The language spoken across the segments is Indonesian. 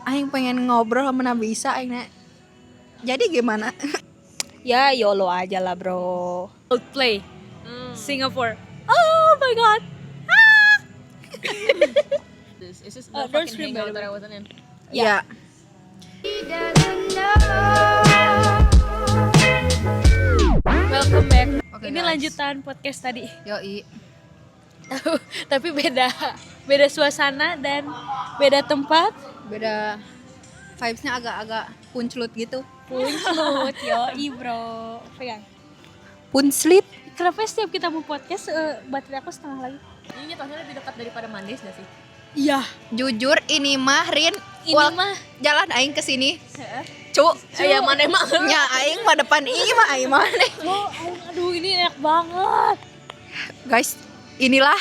Aing pengen ngobrol sama Nabisa aing. Jadi gimana? Ya YOLO aja lah bro. Coldplay Singapore. Oh my god. This is Oh, the don't fucking scream, hangout by the that I way. wasn't in. Ya. Welcome back. Oke, Ini guys. lanjutan podcast tadi. Yoi. Tapi beda suasana dan beda tempat. Beda vibes-nya agak-agak puncelut gitu. Puncut yoi bro. Pegang. Punslit. Kenapa setiap kita mau podcast baterai aku setengah lagi? Ini nyatanya lebih dekat daripada Mondays gak sih? Iya. Jujur ini mah Rin. Ini mah jalan aing ke sini. Cuk. Ya mana emang? Nya aing mah depan ieu mah aing mana. Aduh ini enak banget. Guys, inilah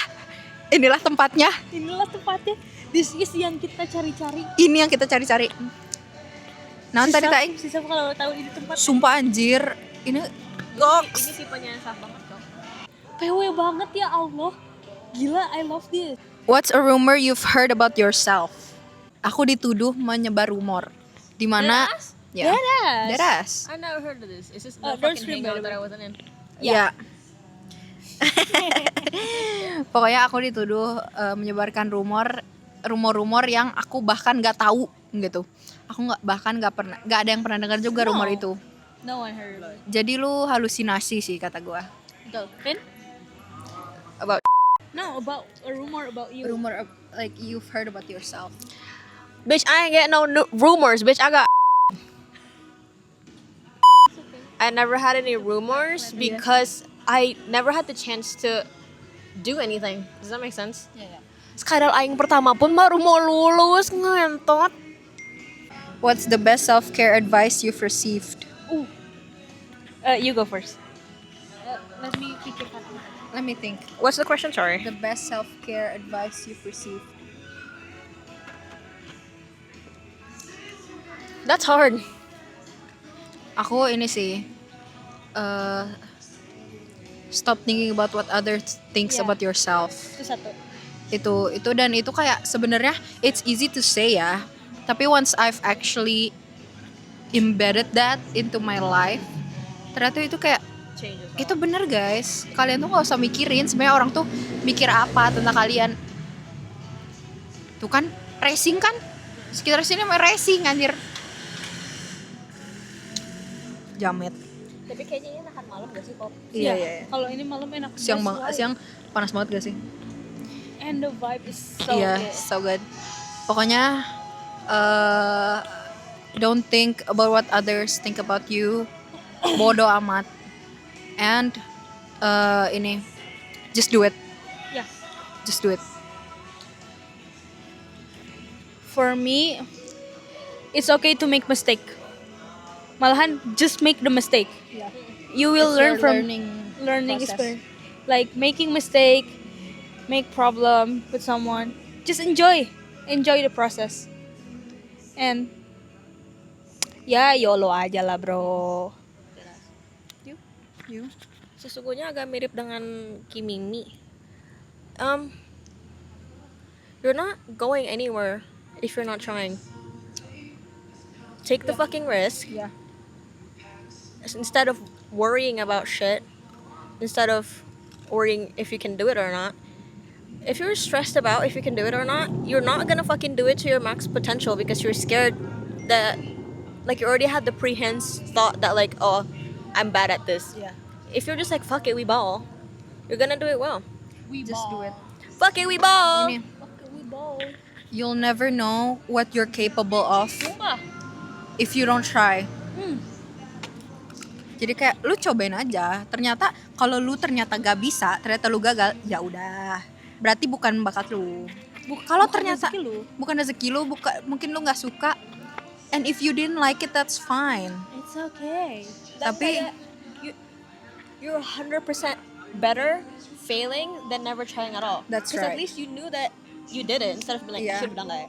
tempatnya. Inilah tempatnya. This is yang kita cari-cari. Ini yang kita cari-cari. Nah, tadi aing Sisa kalau tahu ini tempat. sumpah anjir. Ini Ini goks. tipenya sah banget kok. PW banget ya Allah. Gila, I love this. What's a rumor you've heard about yourself? Aku dituduh menyebar rumor. Di mana? Ya. Deadass. Deras. I never heard of this. Is this the don't fucking scream, by hangout the that I way. wasn't in? Ya. Pokoknya aku dituduh menyebarkan rumor yang aku bahkan nggak tahu gitu. Aku nggak ada yang pernah dengar juga No. rumor itu. No one heard. Jadi lu halusinasi sih kata gua. Betul. Rin? About No, about a rumor about you. rumor like you've heard about yourself. Bitch, I ain't get no rumors. Bitch, I got. I never had any rumors because I never had the chance to do anything. Does that make sense? Yeah. Sekadar aing pertama pun baru mau lulus ngentot. What's the best self-care advice you've received? You go first. Let me pikirkan. Let me think. What's the question? Sorry. The best self-care advice you've received. That's hard. Aku ini sih stop thinking about what others thinks Yeah. about yourself. Itu satu. Itu kayak sebenarnya it's easy to say ya, tapi once I've actually embedded that into my life, ternyata itu kayak Changes. itu bener guys. Kalian tuh gak usah mikirin sebenarnya orang tuh mikir apa tentang kalian. Tuh kan racing kan, sekitar sini mah racing anjir. Jamet. Tapi kayaknya ini akan malam gak sih, Pop? Iya. Kalau ini malam enak. Siang panas banget gak sih? And the vibe is so Iya, good. so good. Pokoknya don't think about what others think about you. Bodoh amat. And ini just do it. Yeah. Just do it. For me, it's okay to make mistake. Malahan just make the mistake. Yeah. You will learn from learning process. experience. Like making mistake, make problem with someone. Just enjoy the process. And ya YOLO aja lah bro. You. Sesungguhnya agak mirip dengan Kimimi. You're not going anywhere if you're not trying. Take the fucking risk. Yeah. Instead of worrying about shit, instead of worrying if you can do it or not, if you're stressed about if you can do it or not, you're not gonna fucking do it to your max potential because you're scared that, like, you already had the prehensed thought that, like, oh, I'm bad at this. Yeah. If you're just like, fuck it, we ball, you're gonna do it well. Just do it. Fuck it, we ball. Ini, you'll never know what you're capable of if you don't try. Jadi kayak lu cobain aja. Ternyata kalau lu ternyata gak bisa, ternyata lu gagal, ya udah. Berarti bukan bakat lu. Kalau ternyata bukan rezeki lu, mungkin lu nggak suka. And if you didn't like it, that's fine. It's okay. Tapi You're 100% better failing than never trying at all. That's Because right. at least you knew that you did it instead of being like, Yeah. you should have done that.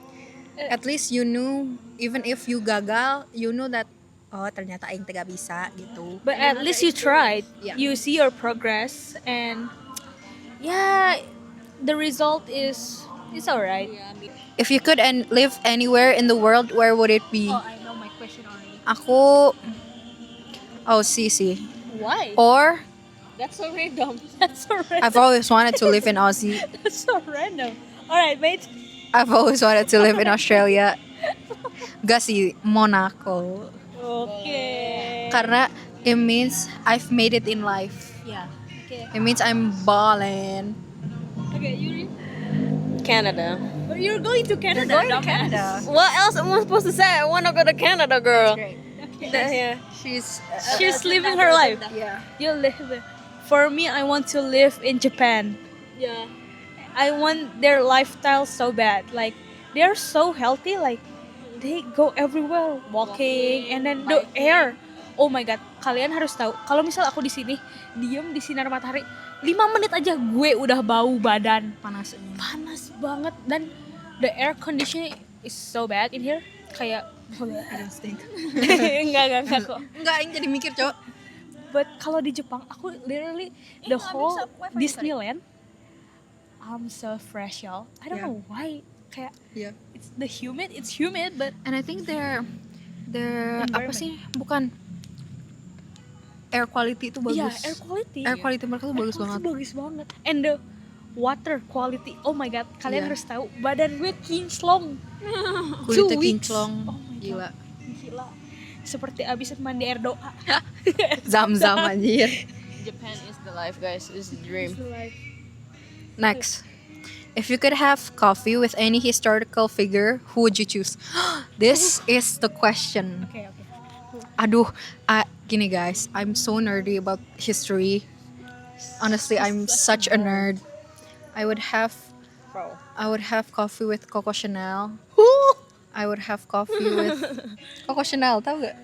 at least you knew, even if you gagal, you know that oh ternyata aing teh gak bisa gitu. But at least you tried. Yeah. You see your progress, and yeah, the result is It's alright. If you could live anywhere in the world, where would it be? Oh, I know my question already. Aku Aussie. Why? Or That's so random. That's so random. I've always wanted to live in Aussie. That's so random. Alright, mate. I've always wanted to live in Australia. Gak sih, Monaco. Okay. Karena it means I've made it in life. Yeah. Okay. It means I'm ballin'. Okay, you. Canada. But you're going to Canada. Going to dumbass. Canada. What else am I supposed to say? I want to go to Canada, girl. Okay. Yeah. She's living her life. Yeah. You live. For me, I want to live in Japan. Yeah. I want their lifestyle so bad. Like they're so healthy. Like they go everywhere walking, and then the air. Oh my god, kalian harus tahu. Kalau misal aku di sini diem di sinar matahari 5 menit aja gue udah bau badan. Panas ini. Panas banget dan the air conditioning is so bad in here. Kayak enggak kok. Enggak, ini jadi mikir, Cok. But kalau di Jepang, aku literally the whole Disneyland, I'm so fresh, y'all. I don't Yeah. know why. Kayak Yeah. it's humid, but And I think their apa Environment. sih? Bukan air quality itu bagus. yeah, air quality. Air quality mereka tuh bagus Air banget. quality bagus banget. And the water quality, oh my god, kalian Yeah. harus tahu. Badan gue kinclong. Kulitnya 2 weeks. kinclong. Oh my Gila. Gila. Seperti abis mandi air doa. Zam-zam anjir. Japan is the life, guys. It's the dream. Next. If you could have coffee with any historical figure, who would you choose? This is the question. Okay. Aduh, gini guys, I'm so nerdy about history. Honestly, I'm such a nerd. I would have coffee with Coco Chanel. I would have coffee with Coco Chanel, tau gak?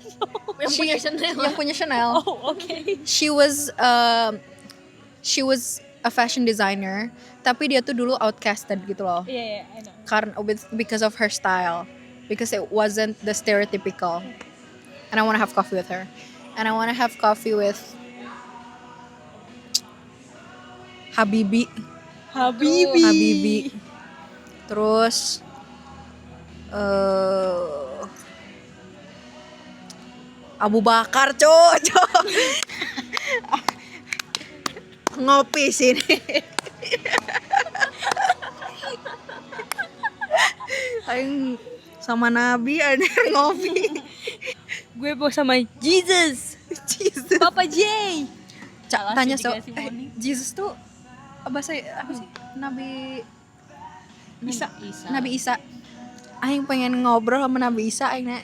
Yang punya Chanel. Yang punya Chanel. Oh, okay. She was a fashion designer, tapi dia tuh dulu outcasted gitu loh. Yeah, I know. Because of her style, because it wasn't the stereotypical. And I want to have coffee with her. And I want to have coffee with Habibie. Terus Abu Bakar, cocok. Ngopi sini. Aing sama Nabi ada ngopi. Gue mau sama Jesus. Jesus. Papa J. Tanya so, dikasih morning. Jesus tuh bahasa apa sih? Nabi Isa. Nabi Isa. Aing pengen ngobrol sama Nabi Isa, aing nanya,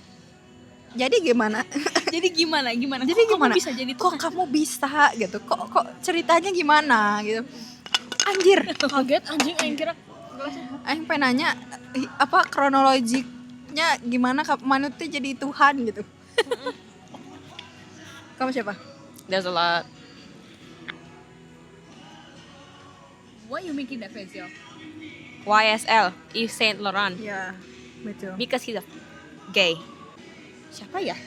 jadi gimana? Jadi gimana? Jadi Kok gimana? kamu bisa jadi Kok kamu bisa gitu? Kok ceritanya gimana gitu? Anjir. kaget anjing aing kira Aing pengen nanya apa kronologinya gimana Manut tuh jadi Tuhan gitu. Kamu siapa? There's a lot. Why you making that face, yo? YSL, Yves Saint Laurent. Ya, betul. Because he's a gay. Siapa ya?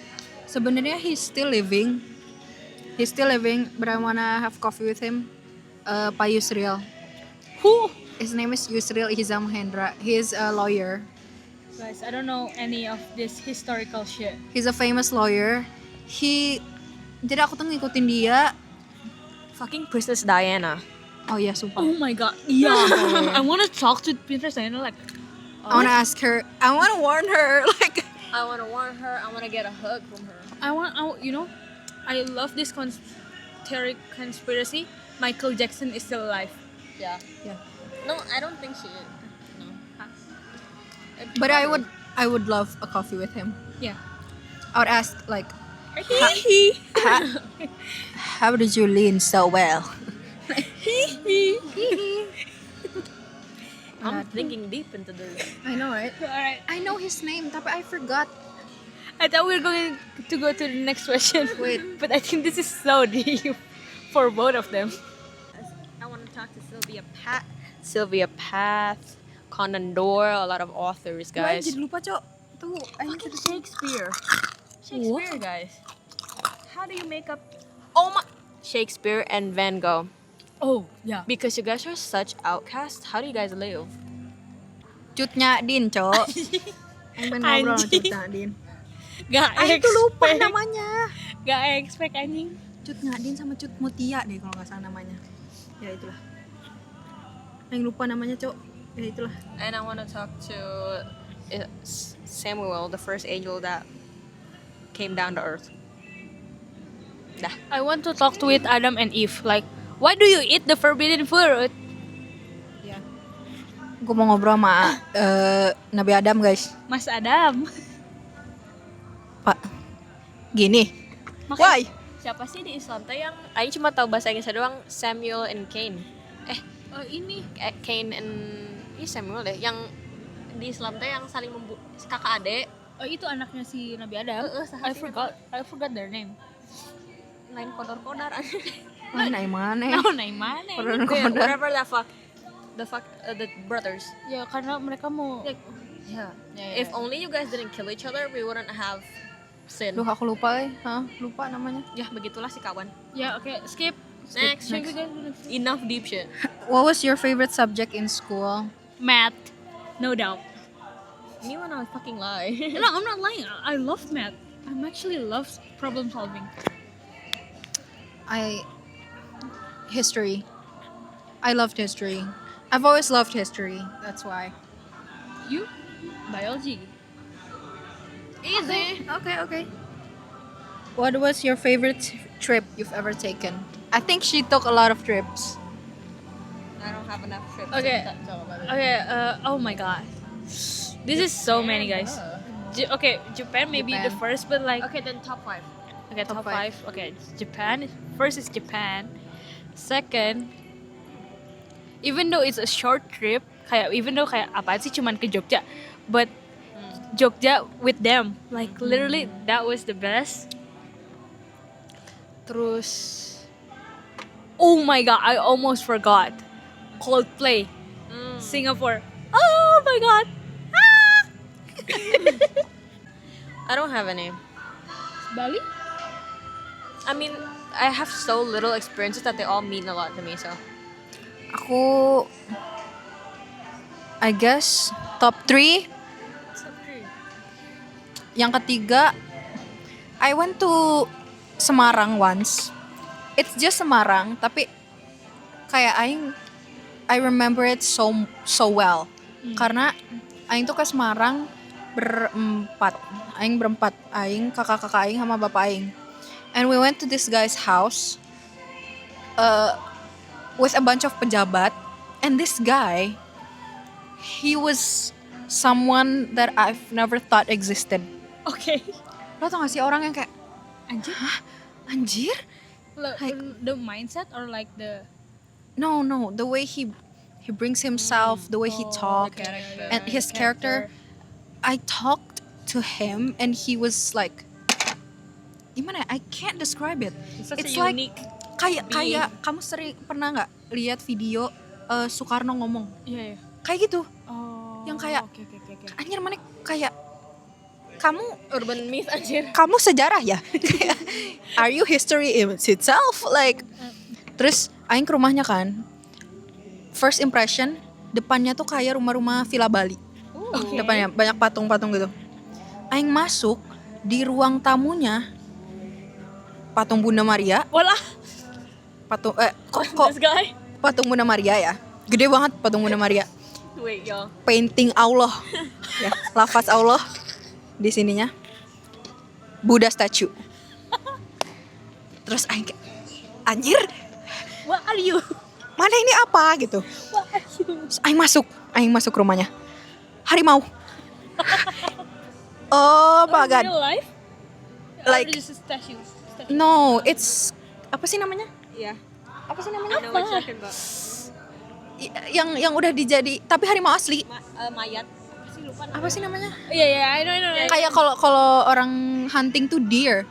Sebenarnya he's still living, but I wanna have coffee with him. Pak Yusril. Who? His name is Yusril Ihzam Hendra. He's a lawyer. Guys, I don't know any of this historical shit. He's a famous lawyer. Jadi aku tuh ngikutin dia. Fucking Princess Diana. Oh iya, sumpah. Oh my god, yeah. I want to talk to Princess Diana like. I wanna ask her. I wanna warn her. Like, I want to warn her. I want to get a hug from her. I love this conspiracy. Michael Jackson is still alive. Yeah. Yeah. No, I don't think she is. No. but I would love a coffee with him. Yeah. I would ask like, how did you lean so well? I'm thinking deep into this. I know, right? Alright. I know his name, tapi I forgot. I thought we were going to go to the next question. Wait. But I think this is so deep for both of them. I want to talk to Sylvia Plath, Conan Doyle, a lot of authors, guys. Jadi lupa, Cok. Tuh, Fucking Shakespeare. Shakespeare, guys. How do you make up? Oh my. Shakespeare and Van Gogh. Oh, yeah. Because you guys are such outcasts. How do you guys live? Cutnya Din, Cok. Aing pengen ngobrol sama Anjing. Cutnya Din. Gak Aing tuh lupa expect. namanya. Gak expect anjing. Cutnya Din sama Cut Mutia deh kalau nggak salah namanya. Ya itulah. Aing lupa namanya, Cok. Ya itulah. And I want to talk to Samuel, the first angel that came down to earth. Dah. I want to talk to with Adam and Eve. Like, why do you eat the forbidden fruit? Gue mau ngobrol sama Nabi Adam, guys. Mas Adam. Pak. Gini. Makanya- Why? Siapa sih di Islam teh yang Aing cuma tahu bahasa Inggrisnya doang, Samuel and Cain. Oh ini. Cain and Samuel deh, yang di Islam teh yang saling kakak adik. Oh itu anaknya si Nabi Adam. saha I sih forgot their name. Lain kodar-kodar. Wah, naik mana? Nah, naik mana? Kodar-kodar. Whatever the brothers. Ya karena mereka mau. Yeah. Ya, If only you guys didn't kill each other, we wouldn't have sin. Duh, aku lupa, lupa namanya. Ya begitulah si kawan. Ya oke, skip. Next. Skip again. Enough deep shit. What was your favorite subject in school? Math, no doubt. Me when I fucking lie. No, I'm not lying. I love math. I'm actually love problem solving. History. I loved history. I've always loved history. That's why. You, biology. Easy. Okay. What was your favorite trip you've ever taken? I think she took a lot of trips. I don't have enough trips. Okay. to talk about it. Okay. Oh my god. This is so many guys. Okay, Japan maybe the Japan. first, but like Okay, then top 5. okay, Top top five. 5. Okay, Japan. First is Japan. Second, even though it's a short trip, even though kayak apaan sih cuman ke Jogja, but Jogja with them, like literally that was the best. Terus, oh my god, I almost forgot. Coldplay, Singapore. Oh my god. I don't have any. Bali? I mean, I have so little experiences that they all mean a lot to me. So Aku, I guess top 3. Yang ketiga, I went to Semarang once. It's just Semarang, tapi kayak I remember it so well. Karena aing tuh ke Semarang berempat. Aing, kakak-kakak aing sama bapak aing. And we went to this guy's house with a bunch of pejabat. And this guy, he was someone that I've never thought existed. Okay. Lo tau gak sih orang yang kayak, Anjir. anjir? The mindset or like the No, the way he brings himself, the way he talked, and his character. I talked to him and he was like, gimana ya? I can't describe it. such It's a like unique. kayak kamu sering pernah nggak lihat video Soekarno ngomong Iya. kayak gitu? Oh. Yang kayak, Oke. Anjir mana kayak kamu urban myth anjir. kamu sejarah ya? Are you history in itself? Like, terus aing ke rumahnya kan. First impression, depannya tuh kayak rumah-rumah Villa Bali. Okay. Depannya banyak patung-patung gitu. Aing masuk di ruang tamunya, patung Bunda Maria, Walah, patung kok this guy. patung Bunda Maria ya. Gede banget patung Bunda Maria. Wait, y'all. Painting Allah. Ya, lafaz Allah di sininya. Buddha statue. Terus aing kayak, anjir, What are you? mana ini apa gitu. What are you? Terus aing masuk rumahnya. Harimau. Oh my god. Real life? Like- or just a statue? No, it's apa sih namanya? Yeah. Apa sih I namanya? know what you're talking about. Yang udah dijadi tapi harimau asli. Mayat. Apa sih namanya? Iya, I know. Kayak kalau orang hunting tuh deer.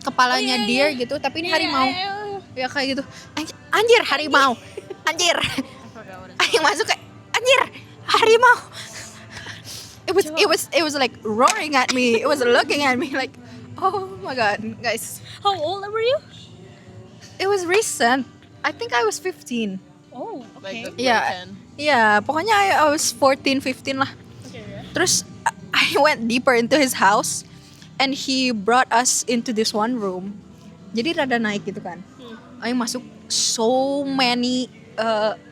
Kepalanya deer gitu, tapi ini harimau. Ya kayak gitu. Anjir harimau. Anjir. I forgot what it's Aing masuk kayak anjir harimau. It was like roaring at me. It was looking at me like, oh my god, guys. How old were you? It was recent. I think I was 15. Oh, okay. like the Yeah. Iya, pokoknya I was 14, 15 lah. Okay, yeah. Terus I went deeper into his house and he brought us into this one room. Jadi rada naik gitu kan. Ayo masuk so many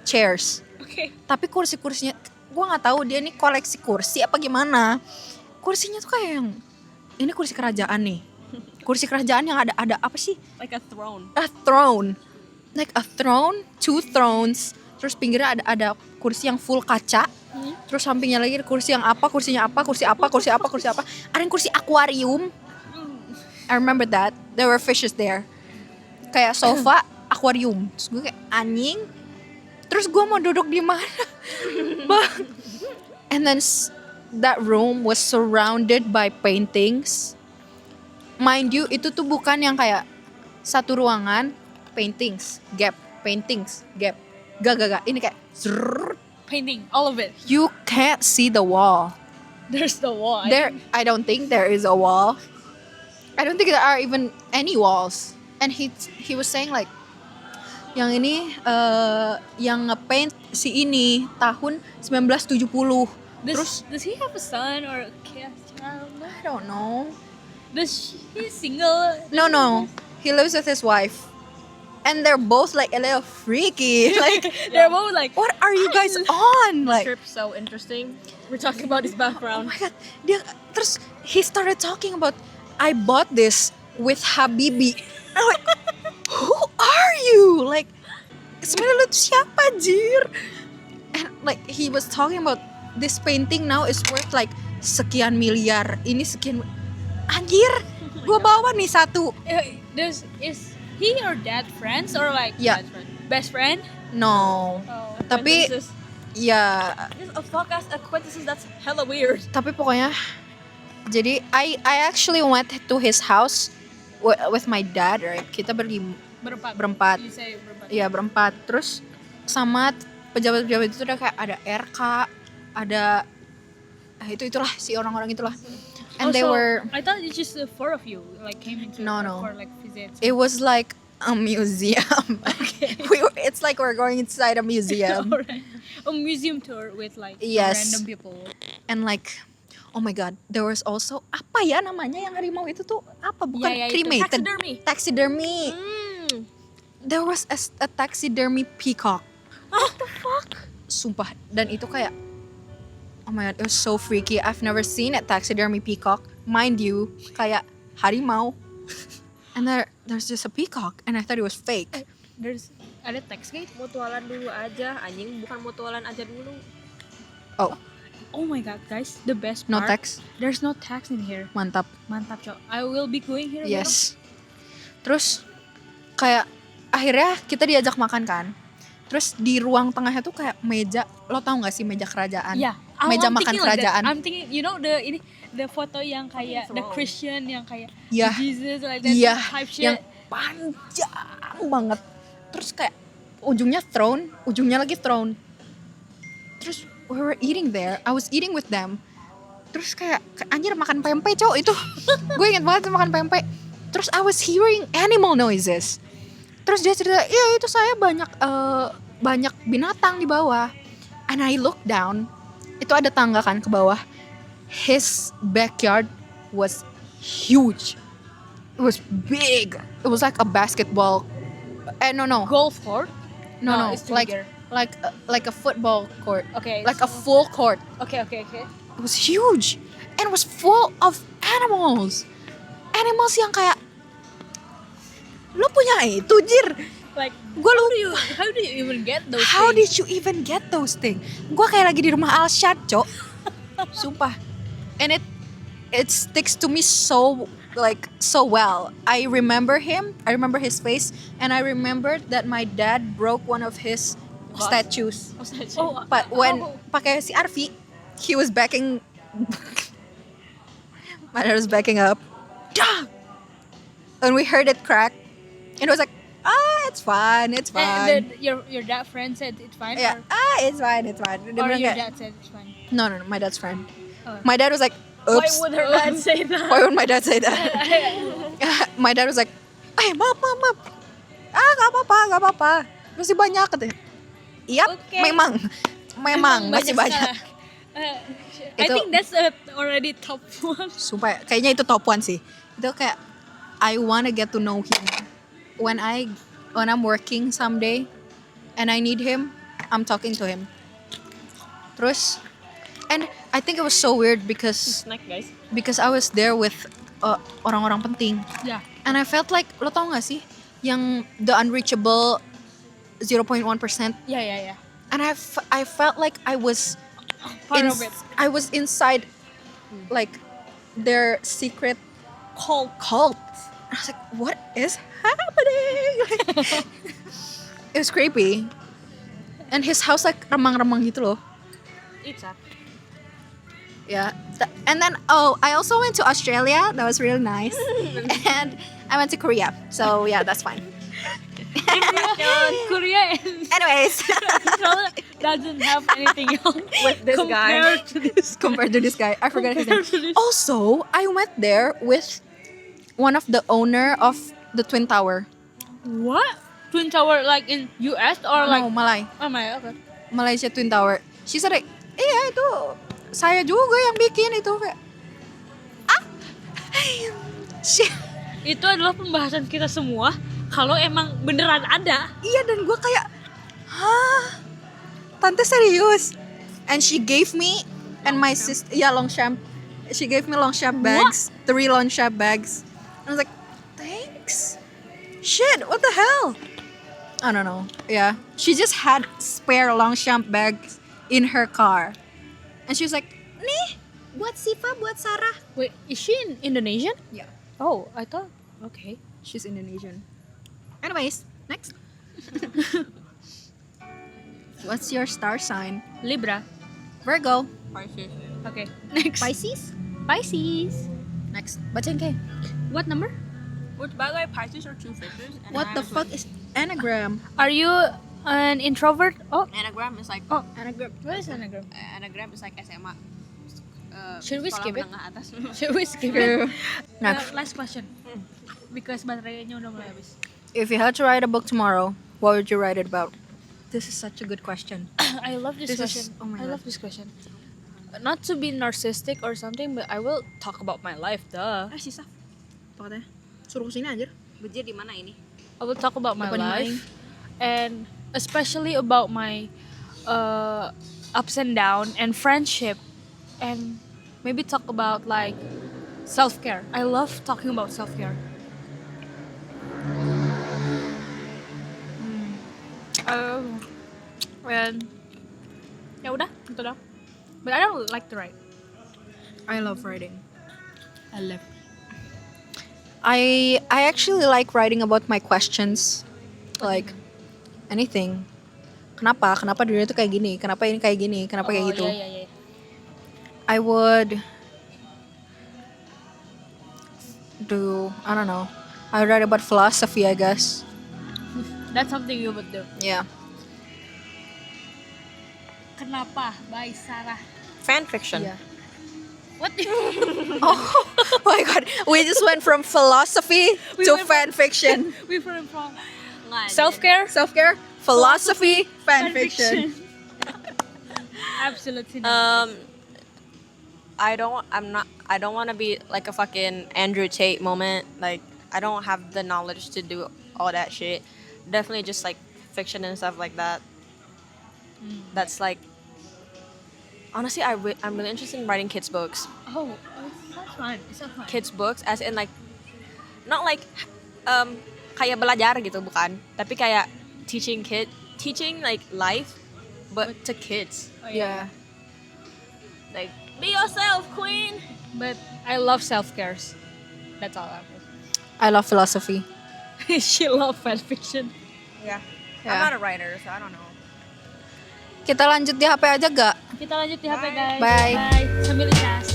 chairs. Okay. Tapi kursi-kursinya gue nggak tahu dia nih koleksi kursi apa gimana. Kursinya tuh kayak yang ini kursi kerajaan nih. Kursi kerajaan yang ada apa sih? Like a throne. A throne. Like a throne, 2 thrones. Terus pinggirnya ada kursi yang full kaca. Terus sampingnya lagi ada kursi yang apa, kursinya apa, kursi apa, kursi apa, kursi apa. Ada yang kursi akuarium. I remember that. There were fishes there. Kayak sofa, akuarium. Terus gue kayak anjing. Terus gue mau duduk di mana? And then that room was surrounded by paintings. Mind you, itu tuh bukan yang kayak satu ruangan, paintings, gap, paintings, gap. Gak. Ini kayak zrrr. Painting, all of it. You can't see the wall. There's the wall. I don't think there is a wall. I don't think there are even any walls. And he was saying like, yang ini yang ngepaint si ini tahun 1970. Does he have a son or a child? I don't know. Does he single? No. He lives with his wife. And they're both like a little freaky. Like, They're both like, what are you guys on? Like, Trip so interesting. We're talking about his oh background. my god. Terus he started talking about, I bought this with Habibi. I'm like, who are you? Like, sebenarnya lu tuh siapa, Jir? And like, he was talking about this painting now is worth like sekian miliar. Ini sekian, anjir. Gue bawa nih satu. Is he or dad friends or like Yeah. best friend? No. Oh. Tapi, Acquaintances. ya, This is a fuck ass acquaintances. That's hella weird. tapi pokoknya, jadi I actually went to his house with my dad, right? Kita berempat. You say berempat. Iya, berempat. Terus sama pejabat-pejabat itu udah kayak ada RK, ada itulah si orang-orang itulah. And they were, I thought it's just the 4 of you like came into No. for like visits. it was like a museum. Okay. It's like we're going inside a museum. Alright. A museum tour with like Yes. random people. And like, oh my god, there was also apa ya namanya yang harimau itu tuh apa? Bukan Ya, itu. cremated. Taxidermy. Taxidermy. There was a taxidermy peacock. What the fuck? Sumpah. Dan itu kayak, oh my god, it was so freaky. I've never seen a taxidermy peacock. Mind you, kayak harimau. And there's just a peacock. And I thought it was fake. Ada tax gate? Mutualan dulu aja, anjing. Bukan mutualan aja dulu. Oh my god, guys, the best No part. tax. There's no tax in here. Mantap. Mantap, Cok. I will be going here. Yes. Terus kayak akhirnya kita diajak makan kan. Terus di ruang tengahnya tuh kayak meja. Lo tau gak sih meja kerajaan? Yeah. Meja I'm makan thinking like that. kerajaan. I'm thinking, you know the foto yang kayak the Christian yang kayak Iya. Jesus like that Iya. type shit. Yang panjang banget. Terus kayak ujungnya throne, ujungnya lagi throne. Terus we were eating there. I was eating with them. Terus kayak anjir makan pempek cowok itu. Gue inget banget makan pempek. Terus I was hearing animal noises. Terus dia cerita, iya itu saya banyak binatang di bawah. And I look down. Itu ada tangga kan ke bawah. His backyard was huge. It was big. It was like a basketball. No. Golf court? No. it's too Like bigger. like a football court. Okay. Like a full court. Okay. It was huge. And it was full of animals. Animals yang kayak, lo punya itu, Jir? Like, Gue how do you even get those How things? did you even get those things? Gue kayak lagi di rumah Alshad, Cok. Sumpah. And it sticks to me so well. I remember him, I remember his face, and I remember that my dad broke one of his statues. Oh, But when pakai si Arfi, he was backing. My dad was backing up. Dah! And we heard it crack. And it was like, it's fine. and your dad friend said it's fine. Yeah, it's fine. Dia Or bilang your kayak, dad said it's fine. No, my dad's friend. Oh. My dad was like, Why oops. would her dad say that? Why would my dad say that? My dad was like, maaf. Gak apa-apa. Masih banyak katanya. Iya, Okay. memang. Memang masih banyak. I Itu- think that's already top one. Sumpah kayaknya itu top 1 sih. Itu kayak I wanna get to know him. When I'm working someday and I need him, I'm talking to him. Terus and I think it was so weird because Snack guys. I was there with orang-orang penting. Yeah. And I felt like, lo tau gak sih yang the unreachable 0.1%. Yeah. And I felt like I was Part of it. I was inside like their secret cult. I was like, what is happening? It was creepy. And his house like remang-remang gitu loh. It's up. Yeah. And then I also went to Australia. That was really nice. And I went to Korea. So yeah, that's fine. Korea and Anyways, Australia doesn't have anything else With this guy. compared to this. compared to this guy, I forgot his name. Compared to this. Also, I went there with one of the owner of the Twin Tower. What? Twin Tower like in US or like No, Malay. oh my okay. Malaysia Twin Tower. She said, iya itu saya juga yang bikin itu kayak Shit. Itu adalah pembahasan kita semua kalau emang beneran ada. Iya dan gue kayak hah tante serius. And she gave me and my sister Longchamp. She gave me Longchamp bags, 3 Longchamp bags. I was like, thanks. Shit, what the hell? I don't know. Yeah, she just had spare Longchamp bags in her car, and she was like, nih, buat Siva, buat Sarah. Wait, is she in Indonesian? Yeah, Oh, I thought okay. she's Indonesian. Anyways, next. What's your star sign? Libra. Virgo. Okay. Next. Pisces. Pisces. Next. Bacain kayak. What number? Which by the way, Pisces are 2 fishes. And What the fuck is anagram? Are you an introvert? Oh, Anagram is like Anagram. what is anagram? anagram is like SMA. Should we skip it? Menengah atas. Should we skip it? Next. Last question. Because baterainya udah mulai habis. If you had to write a book tomorrow, what would you write it about? This is such a good question. I love this, This is- question. oh my I God. love this question. Not to be narcissistic or something, but I will talk about my life, duh. Sisa. Tokatnya suruh kesini aja. Bejir di mana ini? I will talk about my Depan life, and especially about my ups and down and friendship, and maybe talk about like self-care. I love talking about self-care. And ya udah, itu dah. But I don't like to write. I love writing. I actually like writing about my questions, like anything. Kenapa dunia itu kayak gini? Kenapa ini kayak gini? Kenapa kayak gitu? Yeah. I would do, I don't know. I would write about philosophy, I guess. That's something you would do. Yeah. Kenapa? By Sarah. Fan fiction. Yeah. What? Oh my god, we just went from philosophy We to went fan fiction. We from Self. self-care. Self-care, philosophy, fan fiction. Absolutely not. I don't want to be like a fucking Andrew Tate moment. Like I don't have the knowledge to do all that shit. Definitely just like fiction and stuff like that. That's like honestly, I'm really interested in writing kids books. Oh, it's fun. It's so fun. Kids books as in like not like kayak belajar gitu bukan, tapi kayak teaching like life but to kids. Oh, Yeah. Like be yourself, queen. But I love self-cares. That's all I I love philosophy. have. She love fan fiction. Yeah. Yeah. I'm not a writer, so I don't know. Kita lanjut di HP aja gak? Kita lanjut di HP guys. Bye. Bye. Sambil cas.